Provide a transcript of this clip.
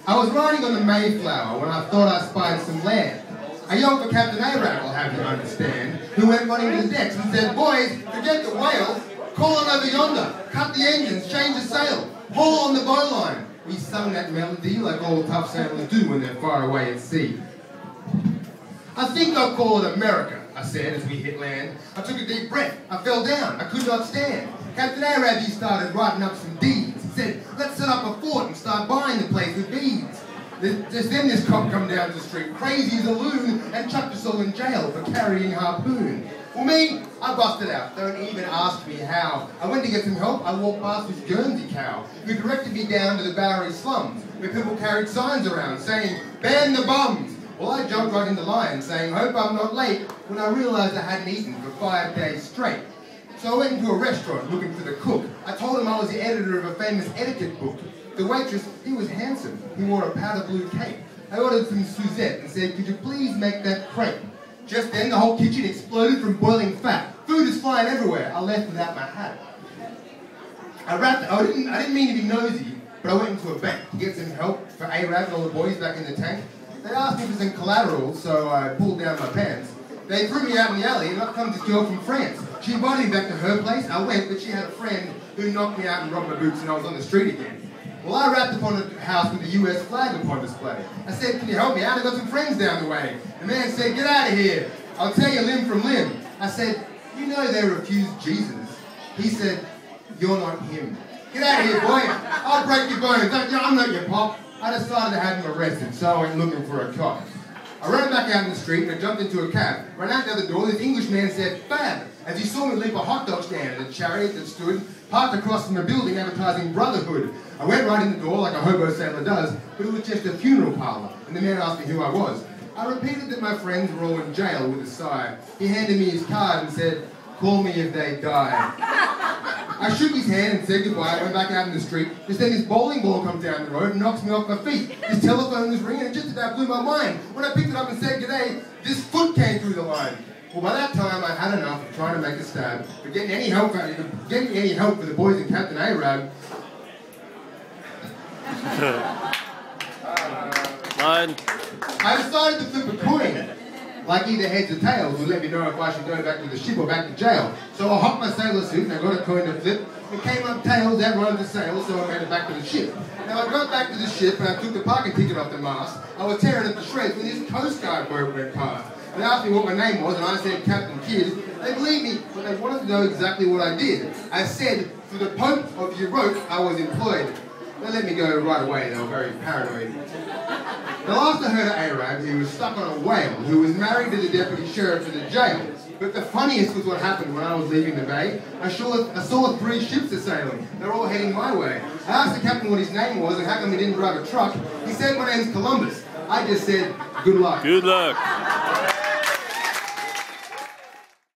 I was riding on the Mayflower when I thought I spied some land. I yelled for Captain Arab, I'll have you understand, who went running to the decks and said, boys, forget the whales, call on over yonder, cut the engines, change the sail, haul on the bowline. We sung that melody like all tough sailors do when they're far away at sea. I think I'll call it America, I said as we hit land. I took a deep breath, I fell down, I could not stand. Captain Arab, he started writing up some deeds. He said, let's set up a fort and start buying the place with beads. Just then this cop come down the street, crazy as a loon, and chucked us all in jail for carrying harpoon. Well, me, I busted out. Don't even ask me how. I went to get some help. I walked past this Guernsey cow, who directed me down to the Bowery slums, where people carried signs around saying, ban the bums. Well, I jumped right into line, saying, hope I'm not late, when I realised I hadn't eaten for 5 days straight. So I went into a restaurant looking for the cook. I told him I was the editor of a famous etiquette book. The waitress, he was handsome. He wore a powder blue cape. I ordered some Suzette and said, could you please make that crepe? Just then, the whole kitchen exploded from boiling fat. Food is flying everywhere. I left without my hat. I didn't mean to be nosy, but I went into a bank to get some help for Arab and all the boys back in the tank. They asked me for some collateral, so I pulled down my pants. They threw me out in the alley, and up comes this girl from France. She invited me back to her place. I went, but she had a friend who knocked me out and robbed my boots, and I was on the street again. Well, I rapped upon a house with the US flag upon display. I said, can you help me out? I've got some friends down the way. The man said, get out of here. I'll tell you limb from limb. I said, you know they refused Jesus. He said, you're not him. Get out of here, boy. I'll break your bones. I'm not your pop. I decided to have him arrested, so I went looking for a cop. I ran back out in the street and I jumped into a cab. Ran out the other door, this Englishman said, fab, as he saw me leap a hot dog stand at a chariot that stood parked across from a building advertising brotherhood. I went right in the door like a hobo sailor does, but it was just a funeral parlour, and the man asked me who I was. I repeated that my friends were all in jail with a sigh. He handed me his card and said, call me if they die. I shook his hand and said goodbye. I went back out in the street. Just then this bowling ball comes down the road and knocks me off my feet. His telephone was ringing and just about blew my mind. When I picked it up and said g'day, this foot came through the line. Well, by that time I had enough of trying to make a stab, but getting any help for the boys in Captain Arab. I decided to flip a coin. Like either heads or tails would let me know if I should go back to the ship or back to jail. So I hopped my sailor suit and I got a coin to flip. It came up tails, outrunning the sail, so I made it back to the ship. Now I got back to the ship and I took the parking ticket off the mast. I was tearing it to shreds when this Coast Guard boat went past. They asked me what my name was and I said Captain Kidd. They believed me, but they wanted to know exactly what I did. I said, for the Pope of Europe, I was employed. They let me go right away, they were very paranoid. The last I heard of Arab, he was stuck on a whale who was married to the deputy sheriff of the jail. But the funniest was what happened when I was leaving the bay. I saw 3 ships a-sailing. They were all heading my way. I asked the captain what his name was and how come he didn't drive a truck. He said, my name's Columbus. I just said, good luck. Good luck.